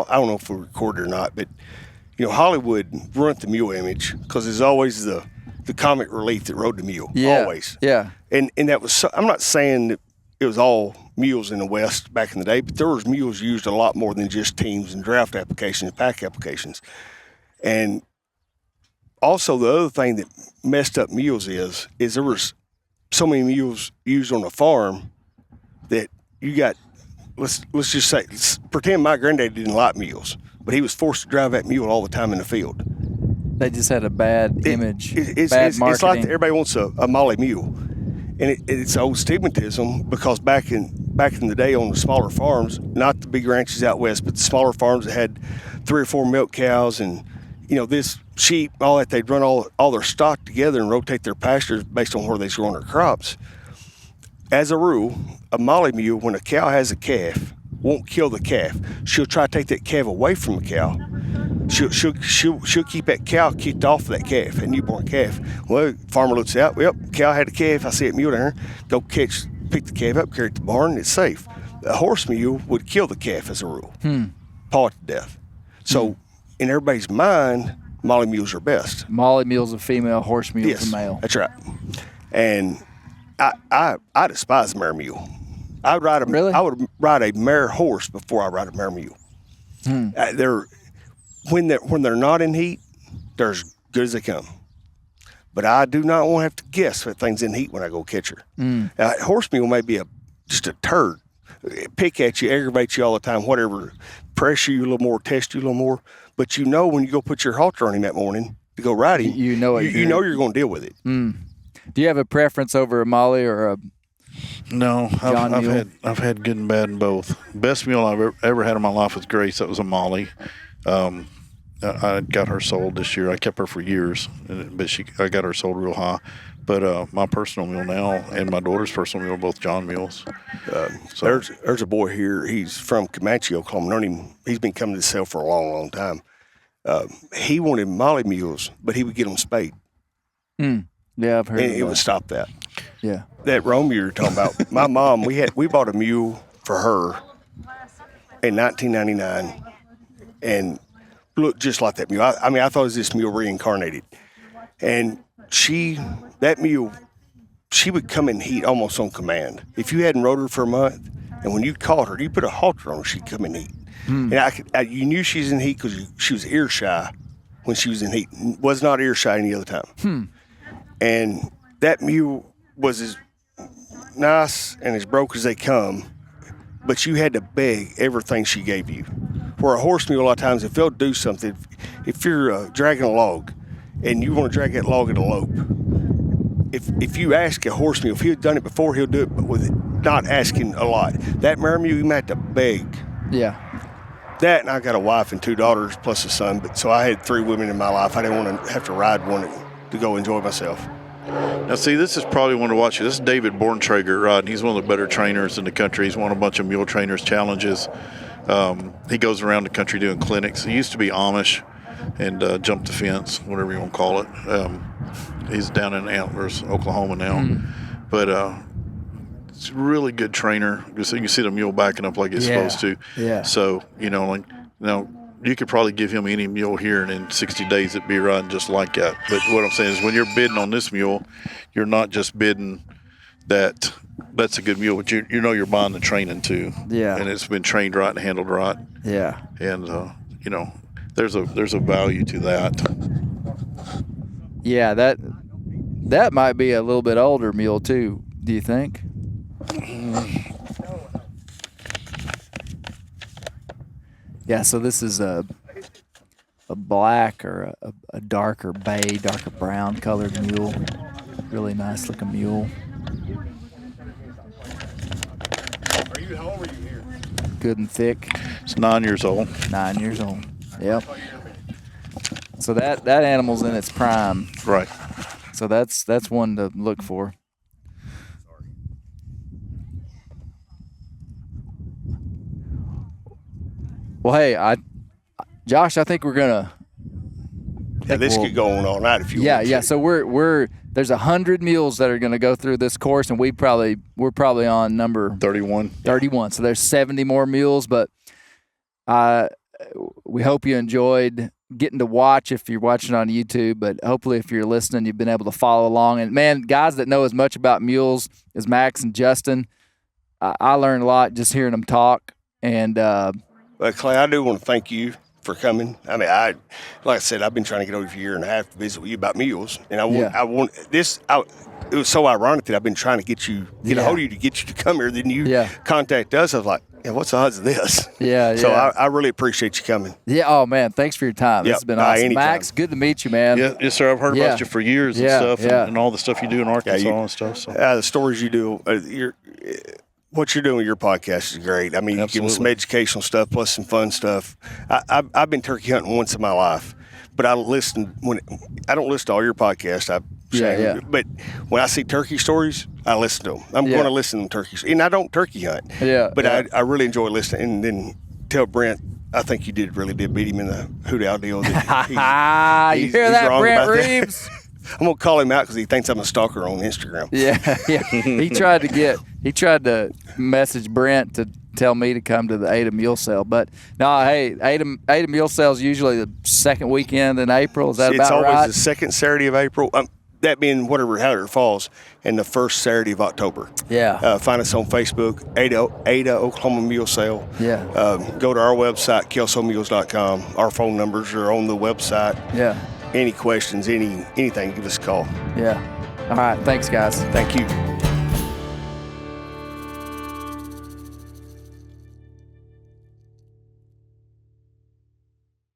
I don't know if we recorded or not, but Hollywood ruined the mule image because there's always the comic relief that rode the mule. Yeah. Always. Yeah. And that was. I'm not saying that it was all mules in the West back in the day, but there was mules used a lot more than just teams and draft applications, pack applications. And also the other thing that messed up mules is there was so many mules used on a farm that you got, let's just say, pretend my granddad didn't like mules, but he was forced to drive that mule all the time in the field. They just had a bad image, it's bad marketing. It's like everybody wants a Molly mule. And it's old stigmatism because back in the day on the smaller farms, not the big ranches out west, but the smaller farms that had 3 or 4 milk cows and this sheep, all that, they'd run all their stock together and rotate their pastures based on where they're growing their crops. As a rule, a Molly mule, when a cow has a calf, won't kill the calf. She'll try to take that calf away from the cow. She'll keep that cow kicked off of that calf, that newborn calf. Well, farmer looks out. Well, cow had a calf. I see a mule there. Go pick the calf up, carry it to the barn. It's safe. A horse mule would kill the calf as a rule, paw it to death. So, in everybody's mind, Molly mules are best. Molly mule's a female, horse mule's yes, a male. That's right. And I despise a mare mule. I would ride a mare horse before I ride a mare mule. When they're not in heat, they're as good as they come. But I do not want to have to guess if thing's in heat when I go catch her. Horse mule may be just a turd, pick at you, aggravate you all the time, whatever, pressure you a little more, test you a little more. But when you go put your halter on him that morning to go ride him, you know you're going to deal with it. Do you have a preference over a Molly or a No, John I've had good and bad in both. Best mule I've ever had in my life was Grace. That was a Molly. I got her sold this year. I kept her for years, but I got her sold real high. But my personal mule now and my daughter's personal mule are both John mules. There's a boy here. He's from Comanche, Oklahoma. Known him. He's been coming to sale for a long, long time. He wanted Molly mules, but he would get them spayed. Yeah, I've heard. And it would stop that. Yeah. That Rome you're talking about. My mom, we bought a mule for her in 1999, and looked just like that mule. I mean, I thought it was this mule reincarnated, and that mule, she would come in heat almost on command. If you hadn't rode her for a month, and when you caught her, you put a halter on her, she'd come in heat. And you knew she was in heat because she was ear shy when she was in heat. Was not ear shy any other time. And that mule was as nice and as broke as they come, but you had to beg everything she gave you. Where a horse mule, a lot of times, if they'll do something, if you're dragging a log and you want to drag that log at a lope, if you ask a horse mule, if he had done it before, he'll do it, but with it not asking a lot. That mare mule, you might have to beg. Yeah. That, and I got a wife and 2 daughters plus a son, so I had 3 women in my life. I didn't want to have to ride one to go enjoy myself. Now, see, this is probably one to watch. This is David Borntrager riding. He's one of the better trainers in the country. He's won a bunch of mule trainers challenges. He goes around the country doing clinics. He used to be Amish and jump the fence, whatever you want to call it. He's down in Antlers, Oklahoma now. But it's a really good trainer. So you can see the mule backing up like it's supposed to. Yeah. So, you could probably give him any mule here, and in 60 days it'd be riding just like that. But what I'm saying is when you're bidding on this mule, you're not just bidding that's a good mule, but you're buying the training too. Yeah. And it's been trained right and handled right. Yeah. And, there's a value to that. Yeah, that might be a little bit older mule too, do you think? Yeah, so this is a black or a darker brown colored mule. Really nice looking mule. Are you home or are you here? Good and thick. It's 9 years old. 9 years old. Yep. So that animal's in its prime. Right. So that's one to look for. Well, hey, Josh, I think we're gonna. This could go on all night if you want to. Yeah. So we're there's 100 mules that are gonna go through this course, and we're probably on number 31. 31. So there's 70 more mules, but we hope you enjoyed getting to watch if you're watching on YouTube, but hopefully if you're listening, you've been able to follow along. And, man, guys that know as much about mules as Max and Justin, I learned a lot just hearing them talk. And Well, Clay, I do want to thank you for coming. I mean, like I said, I've been trying to get over for a year and a half to visit with you about mules, and it was so ironic that I've been trying to get a hold of you to get you to come here. Then you contact us. I was like, yeah, what's the odds of this? Yeah. So I really appreciate you coming. Yeah. Oh man, thanks for your time. This has been awesome. Anytime. Max, good to meet you, man. Yeah, yes, sir. I've heard about you for years and stuff, and all the stuff you do in Arkansas and stuff. So. The stories you do, what you're doing with your podcast is great. I mean, you give them some educational stuff plus some fun stuff. I've been turkey hunting once in my life, but I don't listen to all your podcasts. But when I see turkey stories, I listen to them. I'm going to listen to turkey, and I don't turkey hunt. I really enjoy listening. And then tell Brent, I think you really did beat him in the hoot owl deal. You hear that, Brent Reeves? I'm gonna call him out because he thinks I'm a stalker on Instagram. Yeah. He tried to message Brent to tell me to come to the Ada Mule Sale, but no, hey, Ada Mule Sale is usually the second weekend in April. Is that about right? It's always the second Saturday of April. That being however it falls, and the first Saturday of October. Yeah. Find us on Facebook, Ada Oklahoma Mule Sale. Yeah. Go to our website, kelsomules.com. Our phone numbers are on the website. Yeah. Any questions, anything, give us a call. Yeah. All right. Thanks, guys. Thank you.